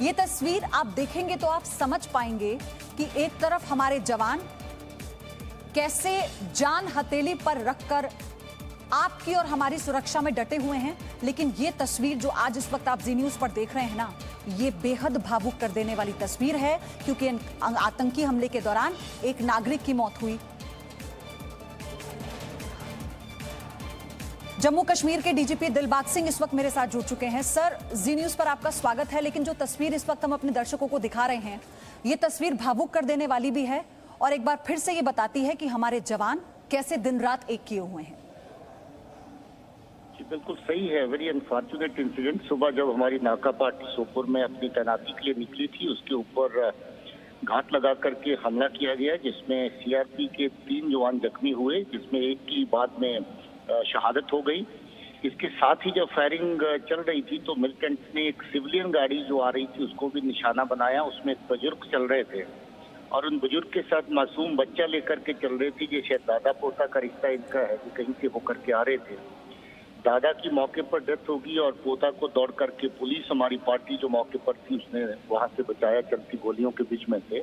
ये तस्वीर आप देखेंगे तो आप समझ पाएंगे कि एक तरफ हमारे जवान कैसे जान हथेली पर रखकर आपकी और हमारी सुरक्षा में डटे हुए हैं, लेकिन ये तस्वीर जो आज इस वक्त आप जी न्यूज पर देख रहे हैं ना, ये बेहद भावुक कर देने वाली तस्वीर है, क्योंकि आतंकी हमले के दौरान एक नागरिक की मौत हुई। जम्मू कश्मीर के डीजीपी दिलबाग सिंह इस वक्त मेरे साथ जुड़ चुके हैं। सर, जी न्यूज पर आपका स्वागत है। लेकिन जो तस्वीर इस वक्त हम अपने दर्शकों को दिखा रहे हैं, ये तस्वीर भावुक कर देने वाली भी है और एक बार फिर से ये बताती है कि हमारे जवान कैसे दिन रात एक किए हुए हैं। बिल्कुल सही है। Very unfortunate incident. सुबह जब हमारी नाका पार्टी सोपुर में अपनी तैनाती के लिए निकली थी, उसके ऊपर घात लगा करके हमला किया गया, जिसमें सीआरपी के 3 जवान जख्मी हुए, जिसमें एक की बाद में शहादत हो गई। इसके साथ ही जब फायरिंग चल रही थी तो मिलिटेंट्स ने एक सिविलियन गाड़ी जो आ रही थी उसको भी निशाना बनाया। उसमें एक बुजुर्ग चल रहे थे और उन बुजुर्ग के साथ मासूम बच्चा लेकर के चल रही थी। ये शायद दादा पोता का रिश्ता इनका है कि कहीं से होकर के आ रहे थे। दादा की मौके पर डेथ होगी और पोता को दौड़ करके पुलिस, हमारी पार्टी जो मौके पर थी, उसने वहां से बचाया चलती गोलियों के बीच में से।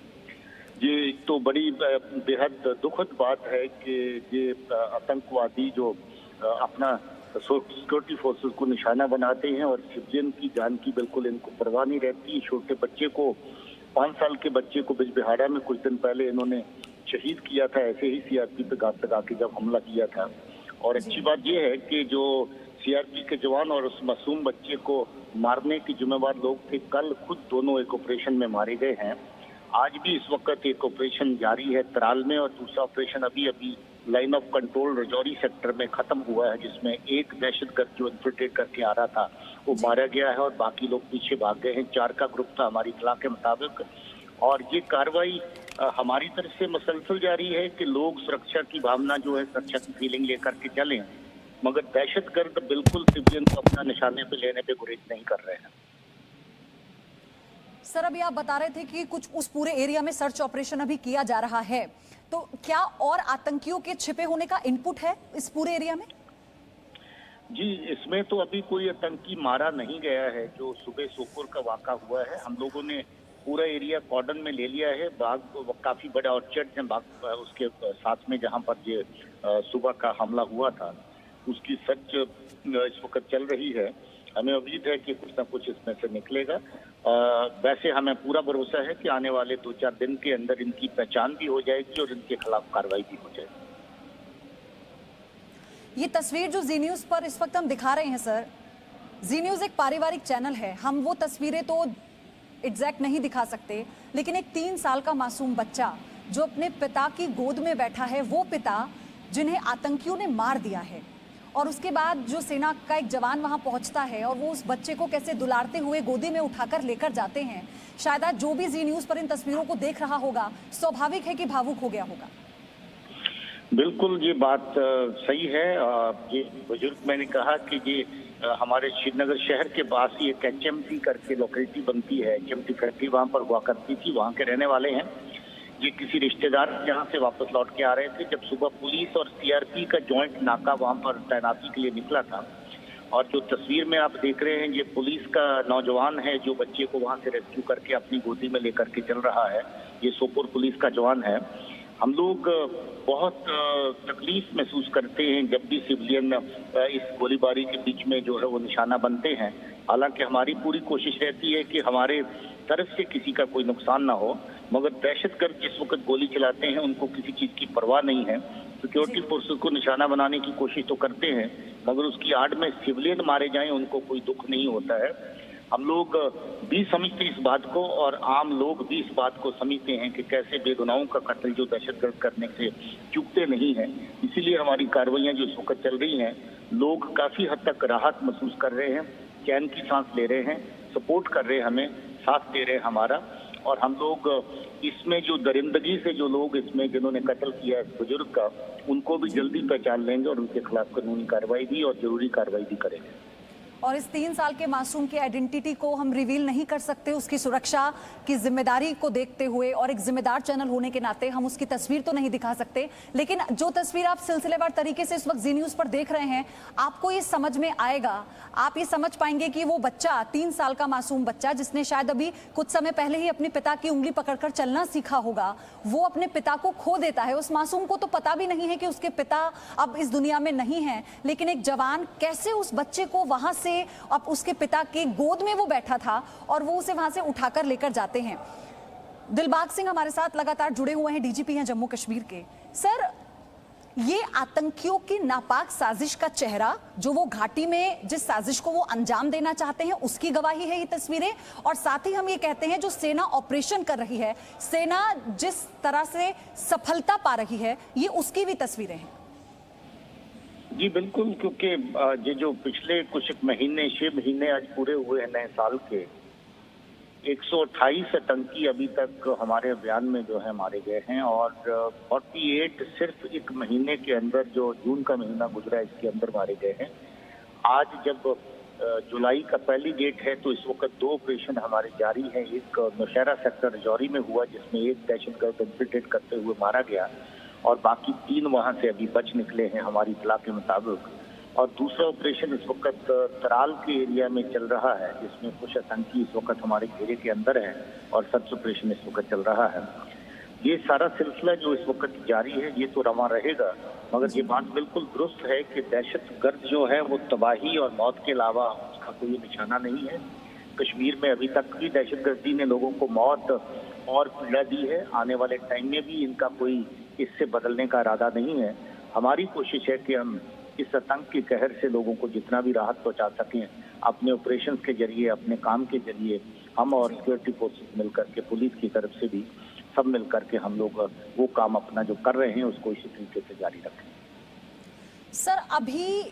ये तो बड़ी बेहद दुखद बात है कि ये आतंकवादी जो अपना सिक्योरिटी फोर्सेस को निशाना बनाते हैं और सिविलियन की जान की बिल्कुल इनको परवाह नहीं रहती। छोटे बच्चे को, 5 साल के बच्चे को बिजबिहाड़ा में कुछ दिन पहले इन्होंने शहीद किया था, ऐसे ही सीआरपी पे घात लगा के जब हमला किया था। और अच्छी बात यह है कि जो सीआरपी के जवान और उस मासूम बच्चे को मारने के जिम्मेवार लोग थे, कल खुद दोनों एक ऑपरेशन में मारे गए हैं। आज भी इस वक्त एक ऑपरेशन जारी है तराल में और दूसरा ऑपरेशन अभी line of control Rajouri sector में खत्म हुआ है, जिसमें एक दहशतगर्द जो इन्फिल्ट्रेट करके आ रहा था वो मारा गया है और बाकी लोग पीछे भाग गए हैं। 4 का ग्रुप था हमारी इत्तला के मुताबिक। और ये कार्रवाई हमारी तरफ से मसलसल जारी है कि लोग सुरक्षा की भावना जो है, सुरक्षा की फीलिंग लेकर के चलें, मगर दहशतगर्द बिल्कुल सिविलियन को अपना निशाने पे लेने पे गुरेज नहीं कर रहे हैं। सर, अभी आप बता रहे थे कि कुछ उस पूरे एरिया में सर्च ऑपरेशन अभी किया जा रहा है, तो क्या और आतंकियों के छिपे होने का इनपुट है इस पूरे एरिया में? जी, इसमें तो अभी कोई आतंकी मारा नहीं गया है। जो सुबह सोपुर का वाक़ा हुआ है, हम लोगों ने पूरा एरिया कॉर्डन में ले लिया है। बाग काफी बड़ा ऑर्चर्ड है बाग उसके साथ में, जहां पर ये सुबह का हमला हुआ था, उसकी सर्च इस वक्त चल रही है। हमें उम्मीद है कि कुछ ना कुछ इसमें से निकलेगा। वैसे हमें पूरा भरोसा है कि आने वाले 2-4 दिन के अंदर इनकी पहचान भी हो जाएगी और इनके खिलाफ कार्रवाई भी हो जाएगी। ये तस्वीर जो जी न्यूज पर इस वक्त हम दिखा रहे हैं सर, जी न्यूज एक पारिवारिक चैनल है, हम वो तस्वीरें तो एग्जैक्ट नहीं दिखा सकते, लेकिन एक 3 साल का मासूम बच्चा जो अपने पिता की गोद में बैठा है, वो पिता जिन्हें आतंकियों ने मार दिया है, और उसके बाद जो सेना का एक जवान वहां पहुंचता है और वो उस बच्चे को कैसे दुलारते हुए गोदी में उठाकर लेकर जाते हैं। शायद आज जो भी जी न्यूज पर इन तस्वीरों को देख रहा होगा, स्वाभाविक है कि भावुक हो गया होगा। बिल्कुल, ये बात सही है। ये बुजुर्ग, मैंने कहा कि ये हमारे श्रीनगर शहर के पास ही एक एचएमटी करके लोकेलिटी बनती है, एचएमटी फैक्ट्री वहां पर हुआ करती थी, वहां के रहने वाले हैं। ये किसी रिश्तेदार यहाँ से वापस लौट के आ रहे थे जब सुबह पुलिस और सीआरपी का जॉइंट नाका वहां पर तैनाती के लिए निकला था। और जो तस्वीर में आप देख रहे हैं, ये पुलिस का नौजवान है जो बच्चे को वहां से रेस्क्यू करके अपनी गोदी में लेकर के चल रहा है। ये सोपुर पुलिस का जवान है। हम लोग बहुत तकलीफ महसूस करते हैं जब भी सिविलियन इस गोलीबारी के बीच में जो है वो निशाना बनते हैं। हालांकि हमारी पूरी कोशिश रहती है कि हमारे तरफ से किसी का कोई नुकसान ना हो, मगर दहशतगर्द जिस वक्त गोली चलाते हैं उनको किसी चीज की परवाह नहीं है। सिक्योरिटी फोर्सेस को निशाना बनाने की कोशिश तो करते हैं, मगर उसकी आड़ में सिविलियन मारे जाएं उनको कोई दुख नहीं होता है। हम लोग भी समझते इस बात को और आम लोग भी इस बात को समझते हैं कि कैसे बेगुनाहों का कत्ल जो दहशतगर्द करने से चूकते नहीं हैं। इसीलिए हमारी कार्रवाइयां जो इस वक्त चल रही हैं, लोग काफी हद तक राहत महसूस कर रहे हैं, चैन की सांस ले रहे हैं, सपोर्ट कर रहे हैं, हमें साथ दे रहे हैं हमारा। और हम लोग इसमें जो दरिंदगी से जो लोग इसमें जिन्होंने कत्ल किया इस बुजुर्ग का, उनको भी जल्दी पहचान लेंगे और उनके खिलाफ कानूनी कार्रवाई भी और जरूरी कार्रवाई भी करेंगे। और इस 3 साल के मासूम की आइडेंटिटी को हम रिवील नहीं कर सकते, उसकी सुरक्षा की जिम्मेदारी को देखते हुए और एक जिम्मेदार चैनल होने के नाते हम उसकी तस्वीर तो नहीं दिखा सकते। लेकिन जो तस्वीर आप सिलसिलेवार तरीके से इस वक्त जी न्यूज़ पर देख रहे हैं, आपको ये समझ में आएगा, आप ये समझ पाएंगे कि वो बच्चा 3 साल का मासूम बच्चा जिसने शायद अभी कुछ समय पहले ही अपने पिता की उंगली पकड़कर चलना सीखा होगा, वो अपने पिता को खो देता है। उस मासूम को तो पता भी नहीं है कि उसके पिता अब इस दुनिया में नहीं है, लेकिन एक जवान कैसे उस बच्चे को वहां से, अब उसके पिता की गोद में वो बैठा था और वो उसे वहां से उठाकर लेकर जाते हैं। दिलबाग सिंह हमारे साथ लगातार जुड़े हुए हैं, डीजीपी हैं जम्मू कश्मीर के। सर, ये आतंकियों की नापाक साजिश का चेहरा, जो वो घाटी में जिस साजिश को वो अंजाम देना चाहते हैं, उसकी गवाही है ये तस्वीरें। और साथ ही हम ये कहते हैं जो सेना ऑपरेशन कर रही है, सेना जिस तरह से सफलता पा रही है, ये उसकी भी तस्वीरें हैं। जी बिल्कुल, क्योंकि ये जो पिछले कुछ महीने 6 महीने आज पूरे हुए हैं नए साल के, 128 आतंकी अभी तक हमारे अभियान में जो है मारे गए हैं और 48 सिर्फ एक महीने के अंदर, जो जून का महीना गुजरा है इसके अंदर मारे गए हैं। आज जब जुलाई का पहली डेट है तो इस वक्त 2 ऑपरेशन हमारे जारी हैं। एक नौशहरा सेक्टर रजौरी में हुआ जिसमें एक दहशतगर्द इन्फिल्ट्रेट करते हुए मारा गया और बाकी 3 वहां से अभी बच निकले हैं हमारी इतला के मुताबिक। और दूसरा ऑपरेशन इस वक्त तराल के एरिया में चल रहा है जिसमें कुछ आतंकी इस वक्त हमारे घेरे के अंदर हैं और सर्च ऑपरेशन इस वक्त चल रहा है। ये सारा सिलसिला जो इस वक्त जारी है ये तो रवा रहेगा, मगर ये बात बिल्कुल दुरुस्त है कि दहशतगर्द जो है वो तबाही और मौत के अलावा उसका कोई निशाना नहीं है। कश्मीर में अभी तक भी दहशतगर्दी ने लोगों को मौत और पीड़ा दी है, आने वाले टाइम में भी इनका कोई इससे बदलने का इरादा नहीं है। हमारी कोशिश है कि हम इस आतंक के कहर से लोगों को जितना भी राहत पहुंचा सकें, अपने ऑपरेशन के जरिए, अपने काम के जरिए, हम और सिक्योरिटी फोर्सेस मिलकर के, पुलिस की तरफ से भी सब मिलकर के हम लोग वो काम अपना जो कर रहे हैं उसको इसी तरीके से जारी रखें। सर, अभी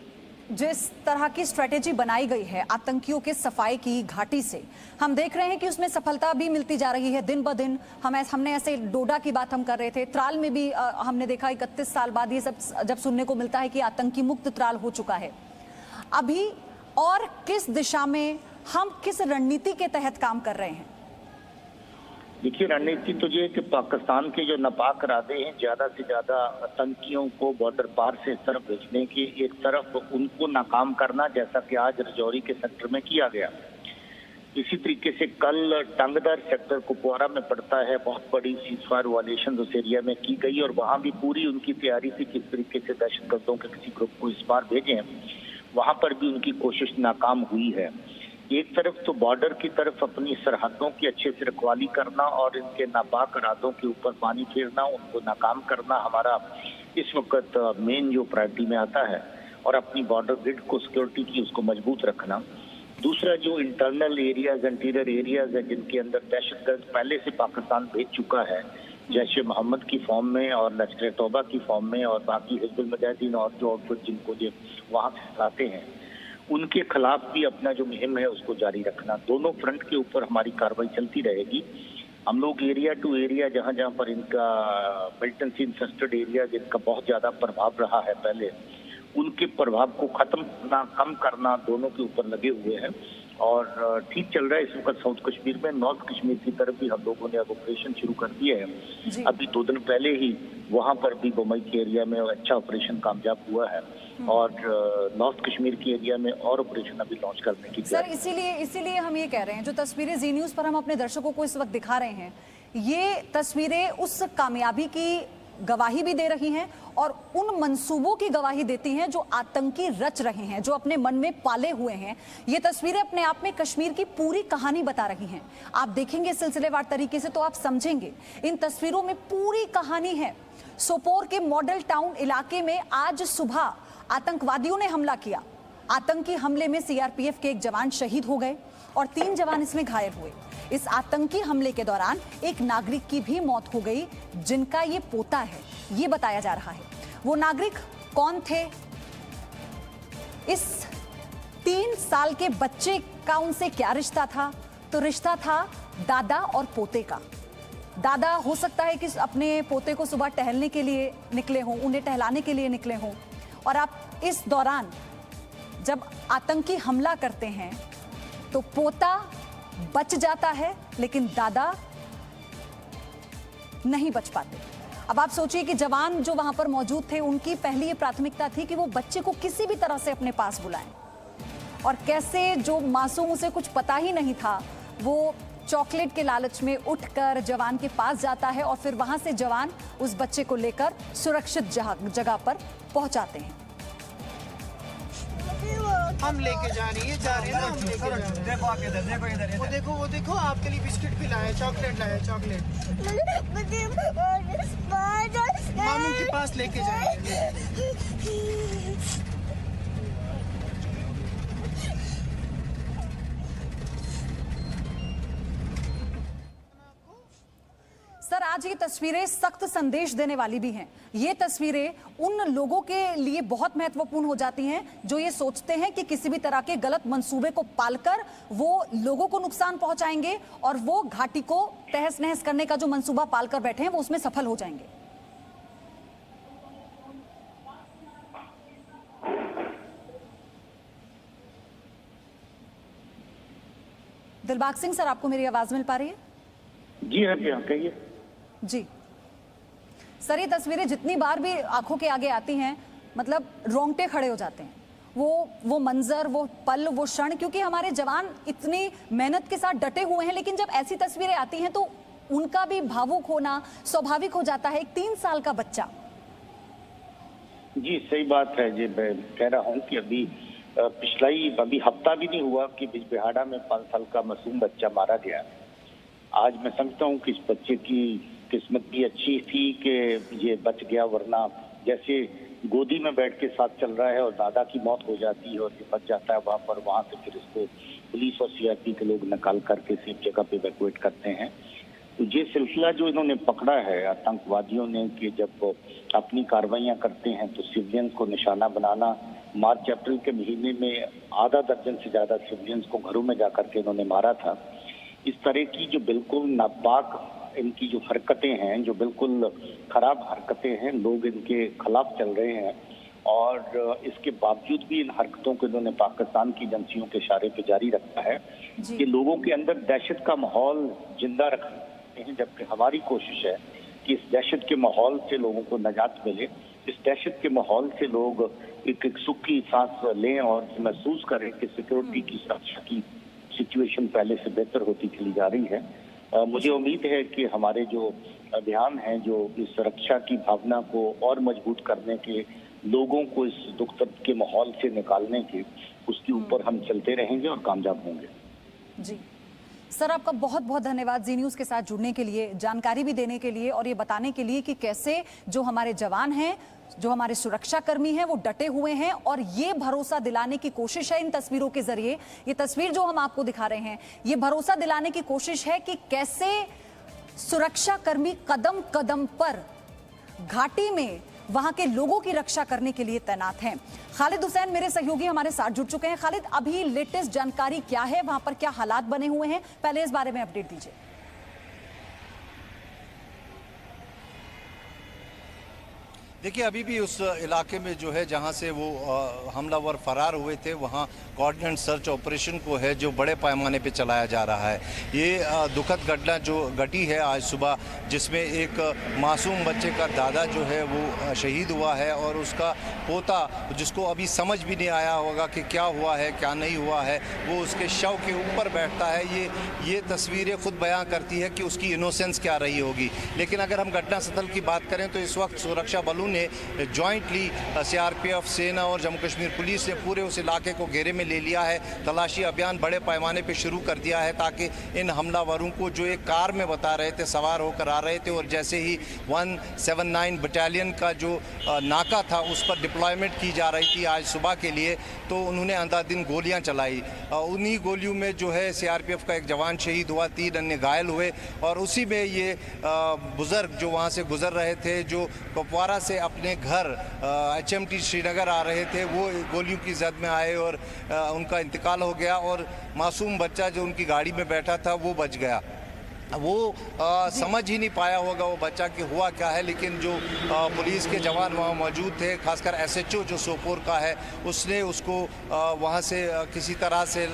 जिस तरह की स्ट्रेटेजी बनाई गई है आतंकियों के सफाई की घाटी से, हम देख रहे हैं कि उसमें सफलता भी मिलती जा रही है दिन ब दिन। हमने ऐसे डोडा की बात हम कर रहे थे, त्राल में भी हमने देखा 31 साल बाद ये सब जब सुनने को मिलता है कि आतंकी मुक्त त्राल हो चुका है। अभी और किस दिशा में, हम किस रणनीति के तहत काम कर रहे हैं? देखिए, रणनीति तो ये है कि पाकिस्तान के जो नापाक इरादे हैं ज्यादा से ज्यादा आतंकियों को बॉर्डर पार से इस तरफ भेजने की, एक तरफ उनको नाकाम करना, जैसा कि आज रजौरी के सेक्टर में किया गया। इसी तरीके से कल टंगदर सेक्टर कुपवारा में पड़ता है, बहुत बड़ी सीजफायर वायलेशन उस एरिया में की गई और वहां भी पूरी उनकी तैयारी थी किस तरीके से दहशतगर्दों के किसी ग्रुप को इस बार भेजें। वहां पर भी उनकी कोशिश नाकाम हुई है। एक तरफ तो बॉर्डर की तरफ अपनी सरहदों की अच्छे से रखवाली करना और इनके नापाक इरादों के ऊपर पानी फेरना, उनको नाकाम करना हमारा इस वक्त मेन जो प्रायोरिटी में आता है, और अपनी बॉर्डर ग्रिड को, सिक्योरिटी की, उसको मजबूत रखना। दूसरा जो इंटरनल एरियाज, इंटीरियर एरियाज है जिनके अंदर दहशतगर्द पहले से पाकिस्तान भेज चुका है, जैसे मोहम्मद की फॉर्म में और लश्कर तौबा की फॉर्म में और बाकी हिजबुल मुजाहिदीन और जो आउटफिट जिनको जो वहाँ से लाते हैं, उनके खिलाफ भी अपना जो मुहिम है उसको जारी रखना। दोनों फ्रंट के ऊपर हमारी कार्रवाई चलती रहेगी। हम लोग एरिया टू एरिया, जहाँ जहाँ पर इनका मिलिटेंसी इंफेस्टेड एरिया जिनका बहुत ज्यादा प्रभाव रहा है पहले, उनके प्रभाव को खत्म करना, कम करना, दोनों के ऊपर लगे हुए हैं और ठीक चल रहा है इस वक्त साउथ कश्मीर में। नॉर्थ कश्मीर की तरफ भी हम लोगों ने अब ऑपरेशन शुरू कर दिए हैं। अभी 2 दिन पहले ही वहां पर भी बमई के एरिया में अच्छा ऑपरेशन कामयाब हुआ है और नॉर्थ कश्मीर के एरिया में और ऑपरेशन अभी लॉन्च करने की। सर, इसीलिए हम ये कह रहे हैं, जो तस्वीरें जी न्यूज़ पर हम अपने दर्शकों को इस वक्त दिखा रहे हैं, ये तस्वीरें उस कामयाबी की गवाही भी दे रही हैं और उन मंसूबों की गवाही देती हैं जो आतंकी रच रहे हैं, जो अपने मन में पाले हुए हैं। ये तस्वीरें अपने आप में कश्मीर की पूरी कहानी बता रही हैं। आप देखेंगे सिलसिलेवार तरीके से तो आप समझेंगे, इन तस्वीरों में पूरी कहानी है। सोपोर के मॉडल टाउन इलाके में आज सुबह आतंकवादियों ने हमला किया। आतंकी हमले में सीआरपीएफ के एक जवान शहीद हो गए और 3 जवान इसमें घायल हुए। इस आतंकी हमले के दौरान एक नागरिक की भी मौत हो गई जिनका ये पोता है, ये बताया जा रहा है। वो नागरिक कौन थे? इस 3 साल के बच्चे का उनसे क्या रिश्ता था? तो रिश्ता था दादा और पोते का। दादा हो सकता है कि अपने पोते को सुबह टहलने के लिए निकले हों, उन्हें टहलाने के लिए निकले हों, और आप इस दौरान जब आतंकी हमला करते हैं तो पोता बच जाता है लेकिन दादा नहीं बच पाते। अब आप सोचिए कि जवान जो वहां पर मौजूद थे उनकी पहली ये प्राथमिकता थी कि वो बच्चे को किसी भी तरह से अपने पास बुलाएं, और कैसे जो मासूम, उसे कुछ पता ही नहीं था, वो चॉकलेट के लालच में उठकर जवान के पास जाता है और फिर वहां से जवान उस बच्चे को लेकर सुरक्षित जगह पर पहुंचाते हैं। हम लेके जा रही है, जा रहे हैं ना, हम लेके जा रहे हैं। देखो आप इधर, देखो इधर, वो देखो आपके लिए बिस्किट भी लाया, चॉकलेट लाया, चॉकलेट मामू के पास लेके जाएंगे। सर, आज ये तस्वीरें सख्त संदेश देने वाली भी हैं। ये तस्वीरें उन लोगों के लिए बहुत महत्वपूर्ण हो जाती हैं जो ये सोचते हैं कि किसी भी तरह के गलत मंसूबे को पालकर वो लोगों को नुकसान पहुंचाएंगे और वो घाटी को तहस नहस करने का जो मंसूबा पालकर बैठे हैं वो उसमें सफल हो जाएंगे। दिलबाग सिंह सर, आपको मेरी आवाज मिल पा रही है? जी हाँ, जी हाँ, कहिए। जी सर, ये तस्वीरें जितनी बार भी आंखों के आगे आती हैं, मतलब रोंगटे खड़े हो जाते हैं। वो मंजर, वो पल, वो क्षण, क्योंकि हमारे जवान इतनी मेहनत के साथ डटे हुए हैं, लेकिन जब ऐसी तस्वीरें आती हैं तो उनका भी भावुक होना स्वाभाविक हो जाता है। एक 3 साल का बच्चा। जी सही बात है जी, मैं कह रहा हूँ कि अभी हफ्ता भी नहीं हुआ कि बिजबिहाड़ा में 5 साल का मासूम बच्चा मारा गया। आज मैं समझता हूँ कि इस बच्चे की किस्मत भी अच्छी थी कि ये बच गया, वरना जैसे गोदी में बैठ के साथ चल रहा है और दादा की मौत हो जाती है और ये बच जाता है वहाँ पर, वहाँ से फिर इसको पुलिस और सीआरपी के लोग निकाल करके सेफ जगह पे इवैक्यूएट करते हैं। तो ये सिलसिला जो इन्होंने पकड़ा है आतंकवादियों ने कि जब अपनी कार्रवाइयाँ करते हैं तो सिविलियंस को निशाना बनाना, मार्च अप्रैल के महीने में आधा दर्जन से ज्यादा सिविलियंस को घरों में जाकर के इन्होंने मारा था। इस तरह की जो बिल्कुल नापाक इनकी जो हरकतें हैं, जो बिल्कुल खराब हरकतें हैं, लोग इनके खिलाफ चल रहे हैं और इसके बावजूद भी इन हरकतों को इन्होंने पाकिस्तान की एजेंसियों के इशारे पे जारी रखा है कि लोगों के अंदर दहशत का माहौल जिंदा रखते हैं, जबकि हमारी कोशिश है कि इस दहशत के माहौल से लोगों को निजात मिले, इस दहशत के माहौल से लोग एक सुख की सांस लें और महसूस करें कि सिक्योरिटी की सुरक्षा की सिचुएशन पहले से बेहतर होती चली जा रही है। मुझे उम्मीद है कि हमारे जो अभियान हैं, जो इस सुरक्षा की भावना को और मजबूत करने के, लोगों को इस दुख दर्द के माहौल से निकालने के, उसके ऊपर हम चलते रहेंगे और कामयाब होंगे। जी सर, आपका बहुत बहुत धन्यवाद जी न्यूज़ के साथ जुड़ने के लिए, जानकारी भी देने के लिए और ये बताने के लिए कि कैसे जो हमारे जवान हैं, जो हमारे सुरक्षा कर्मी हैं, वो डटे हुए हैं और ये भरोसा दिलाने की कोशिश है इन तस्वीरों के जरिए। ये तस्वीर जो हम आपको दिखा रहे हैं, ये भरोसा दिलाने की कोशिश है कि कैसे सुरक्षा कर्मी कदम कदम पर घाटी में वहां के लोगों की रक्षा करने के लिए तैनात हैं। खालिद हुसैन मेरे सहयोगी हमारे साथ जुड़ चुके हैं। खालिद, अभी लेटेस्ट जानकारी क्या है, वहां पर क्या हालात बने हुए हैं, पहले इस बारे में अपडेट दीजिए। देखिए, अभी भी उस इलाके में जो है जहां से वो हमलावर फरार हुए थे, वहां कोऑर्डिनेट सर्च ऑपरेशन को है जो बड़े पैमाने पे चलाया जा रहा है। ये दुखद घटना जो घटी है आज सुबह, जिसमें एक मासूम बच्चे का दादा जो है वो शहीद हुआ है और उसका पोता, जिसको अभी समझ भी नहीं आया होगा कि क्या हुआ है क्या नहीं हुआ है, वो उसके शव के ऊपर बैठता है। ये तस्वीरें खुद बयां करती है कि उसकी इनोसेंस क्या रही होगी। लेकिन अगर हम घटना स्थल की बात करें तो इस वक्त सुरक्षा बलों ने जॉइंटली सीआरपीएफ, सेना और जम्मू कश्मीर पुलिस ने पूरे उस इलाके को घेरे में ले लिया है। तलाशी अभियान बड़े पैमाने पे शुरू कर दिया है ताकि इन हमलावरों को, जो एक कार में बता रहे थे सवार होकर आ रहे थे और जैसे ही 179 बटालियन का जो नाका था उस पर डिप्लॉयमेंट की जा रही थी आज सुबह के लिए, तो उन्होंने अंधाधुंध गोलियां चलाई। उन्हीं गोलियों में जो है सीआरपीएफ का एक जवान शहीद हुआ, 3 अन्य घायल हुए और उसी में ये बुजुर्ग जो वहाँ से गुजर रहे थे, जो कुपवारा से अपने घर HMT श्रीनगर आ रहे थे, वो गोलियों की जद में आए और उनका इंतकाल हो गया और मासूम बच्चा जो उनकी गाड़ी में बैठा था वो बच गया। वो समझ ही नहीं पाया होगा वो बच्चा कि हुआ क्या है। लेकिन जो पुलिस के जवान वहाँ मौजूद थे, खासकर एसएचओ जो सोपोर का है, उसने उसको वहाँ से किसी तरह से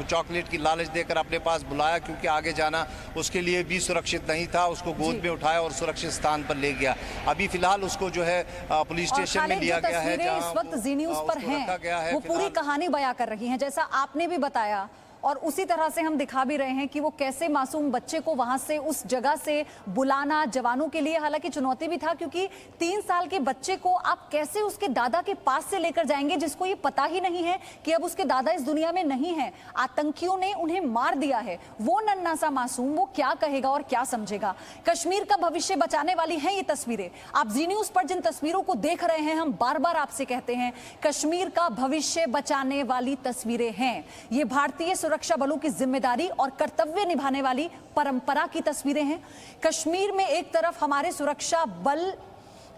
चॉकलेट की लालच देकर अपने पास बुलाया, क्योंकि आगे जाना उसके लिए भी सुरक्षित नहीं था। उसको गोद में उठाया और सुरक्षित स्थान पर ले गया। अभी फिलहाल उसको जो है पुलिस स्टेशन में लिया गया है, जहाँ इस वक्त जी न्यूज़ पर हैं, वो पूरी कहानी बयां कर रही हैं, जैसा आपने भी बताया। और उसी तरह से हम दिखा भी रहे हैं कि वो कैसे मासूम बच्चे को वहां से, उस जगह से बुलाना जवानों के लिए हालांकि चुनौती भी था, क्योंकि 3 साल के बच्चे को आप कैसे उसके दादा के पास से लेकर जाएंगे, जिसको ये पता ही नहीं है कि अब उसके दादा इस दुनिया में नहीं है। आतंकियों ने उन्हें मार दिया है। वो नन्हा सा मासूम, वो क्या कहेगा और क्या समझेगा। कश्मीर का भविष्य बचाने वाली हैं ये तस्वीरें। आप जी न्यूज़ पर जिन तस्वीरों को देख रहे हैं, हम बार बार आपसे कहते हैं, कश्मीर का भविष्य बचाने वाली तस्वीरें हैं। ये भारतीय सुरक्षा बलों की जिम्मेदारी और कर्तव्य निभाने वाली परंपरा की तस्वीरें हैं। कश्मीर में एक तरफ हमारे सुरक्षा बल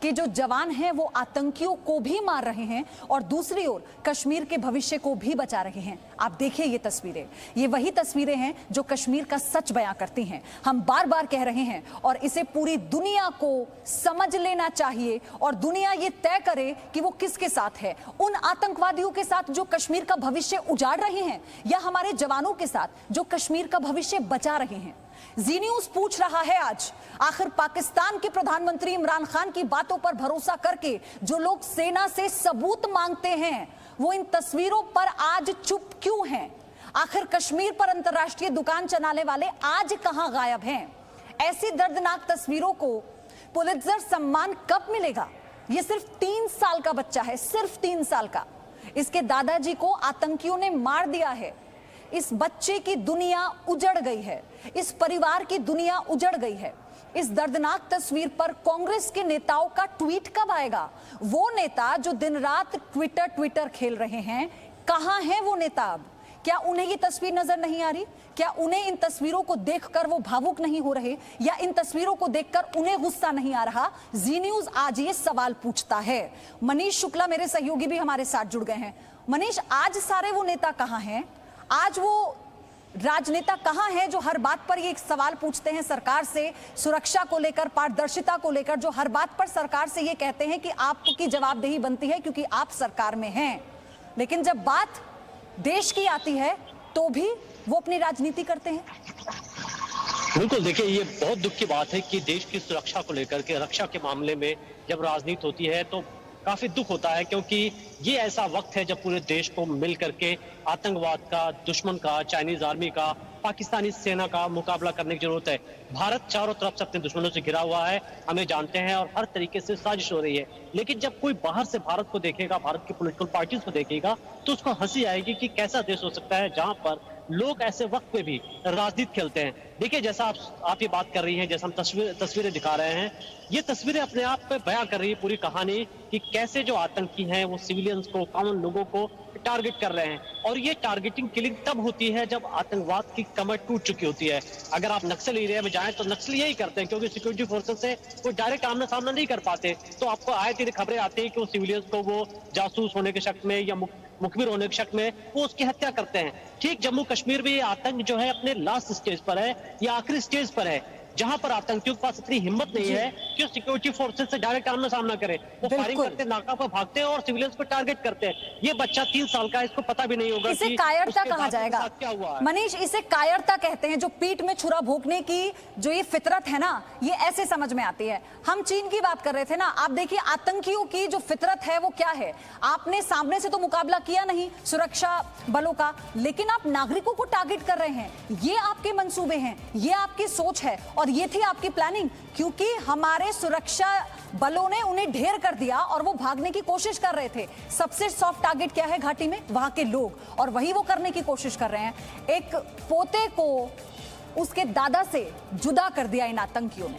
के जो जवान हैं वो आतंकियों को भी मार रहे हैं और दूसरी ओर कश्मीर के भविष्य को भी बचा रहे हैं। आप देखिए ये तस्वीरें, ये वही तस्वीरें हैं जो कश्मीर का सच बयां करती हैं। हम बार बार कह रहे हैं और इसे पूरी दुनिया को समझ लेना चाहिए और दुनिया ये तय करे कि वो किसके साथ है, उन आतंकवादियों के साथ जो कश्मीर का भविष्य उजाड़ रहे हैं या हमारे जवानों के साथ जो कश्मीर का भविष्य बचा रहे हैं। जी न्यूज़ पूछ रहा है आज, आखिर पाकिस्तान के प्रधानमंत्री इमरान खान की बातों पर भरोसा करके जो लोग सेना से सबूत मांगते हैं, वो इन तस्वीरों पर आज चुप क्यों हैं? आखिर कश्मीर पर अंतर्राष्ट्रीय दुकान चलाने वाले आज कहां गायब हैं? ऐसी दर्दनाक तस्वीरों को पुलित्जर सम्मान कब मिलेगा? ये सिर्फ 3 साल का बच्चा है, सिर्फ 3 साल का। इसके दादाजी को आतंकियों ने मार दिया है। इस बच्चे की दुनिया उजड़ गई है, इस परिवार की दुनिया उजड़ गई है। इस दर्दनाक तस्वीर पर कांग्रेस के नेताओं का ट्वीट कब आएगा? वो नेता जो दिन रात ट्विटर खेल रहे हैं, कहां हैं वो नेता अब? क्या उन्हें ये तस्वीर नजर नहीं आ रही? क्या उन्हें इन तस्वीरों को देखकर वो भावुक नहीं हो रहे, या इन तस्वीरों को देखकर उन्हें गुस्सा नहीं आ रहा? जी न्यूज़ आज ये सवाल पूछता है। मनीष शुक्ला मेरे सहयोगी भी हमारे साथ जुड़ गए हैं। मनीष, आज सारे वो नेता कहां हैं? आज वो राजनेता कहां हैं जो हर बात पर ये एक सवाल पूछते हैं सरकार से, सुरक्षा को लेकर, पारदर्शिता को लेकर, जो हर बात पर सरकार से ये कहते हैं कि आपकी जवाबदेही बनती है क्योंकि आप सरकार में हैं, लेकिन जब बात देश की आती है तो भी वो अपनी राजनीति करते हैं? बिल्कुल, देखिए ये बहुत दुख की बात है कि देश की सुरक्षा को लेकर के, रक्षा के मामले में जब राजनीति होती है तो काफी दुख होता है, क्योंकि ये ऐसा वक्त है जब पूरे देश को मिल करके आतंकवाद का, दुश्मन का, चाइनीज आर्मी का, पाकिस्तानी सेना का मुकाबला करने की जरूरत है। भारत चारों तरफ से अपने दुश्मनों से घिरा हुआ है, हमें जानते हैं, और हर तरीके से साजिश हो रही है। लेकिन जब कोई बाहर से भारत को देखेगा, भारत की पॉलिटिकल पार्टीज को देखेगा, तो उसको हंसी आएगी कि कैसा देश हो सकता है जहां पर लोग ऐसे वक्त में भी राजनीति खेलते हैं। देखिए, जैसा आप ये बात कर रही हैं, जैसा हम तस्वीरें दिखा रहे हैं, ये तस्वीरें अपने आप पे बयां कर रही है पूरी कहानी कि कैसे जो आतंकी हैं वो सिविलियंस को, कॉमन लोगों को टारगेट कर रहे हैं। और ये टारगेटिंग किलिंग तब होती है जब आतंकवाद की कमर टूट चुकी होती है। अगर आप नक्सल एरिया में जाएं तो नक्सल यही करते हैं, क्योंकि सिक्योरिटी फोर्सेस से वो डायरेक्ट आमना सामना नहीं कर पाते, तो आपको आए दिन खबरें आती है कि वो सिविलियंस को वो जासूस होने के शक में या मुखबिर होने के शक में वो उसकी हत्या करते हैं। ठीक जम्मू कश्मीर में ये आतंक जो है अपने लास्ट स्टेज पर है या आखिरी स्टेज पर है, जहां पर आतंकियों के पास इतनी हिम्मत नहीं है कि सिक्योरिटी फोर्सेस से डायरेक्ट आमना सामना करे। वो फायरिंग करते, नाका पर भागते हैं और सिविलियंस को टारगेट करते हैं। ये बच्चा 3 साल का है, इसको पता भी नहीं होगा इसे कि कायरता कहा जाएगा। क्या हुआ है। मनीष, इसे कायरता कहते हैं, जो पीठ में छुरा भोंकने की जो ये फितरत है ना, ये ऐसे समझ में आती है। हम चीन की बात कर रहे थे ना, आप देखिए आतंकियों की जो फितरत है वो क्या है। आपने सामने से तो मुकाबला किया नहीं सुरक्षा बलों का, लेकिन आप नागरिकों को टारगेट कर रहे हैं। ये आपके मंसूबे हैं, ये आपकी सोच है और ये थी आपकी प्लानिंग, क्योंकि हमारे सुरक्षा बलों ने उन्हें ढेर कर दिया और वो भागने की कोशिश कर रहे थे। सबसे सॉफ्ट टारगेट क्या है घाटी में? वहां के लोग, और वही वो करने की कोशिश कर रहे हैं। एक पोते को उसके दादा से जुदा कर दिया इन आतंकियों ने।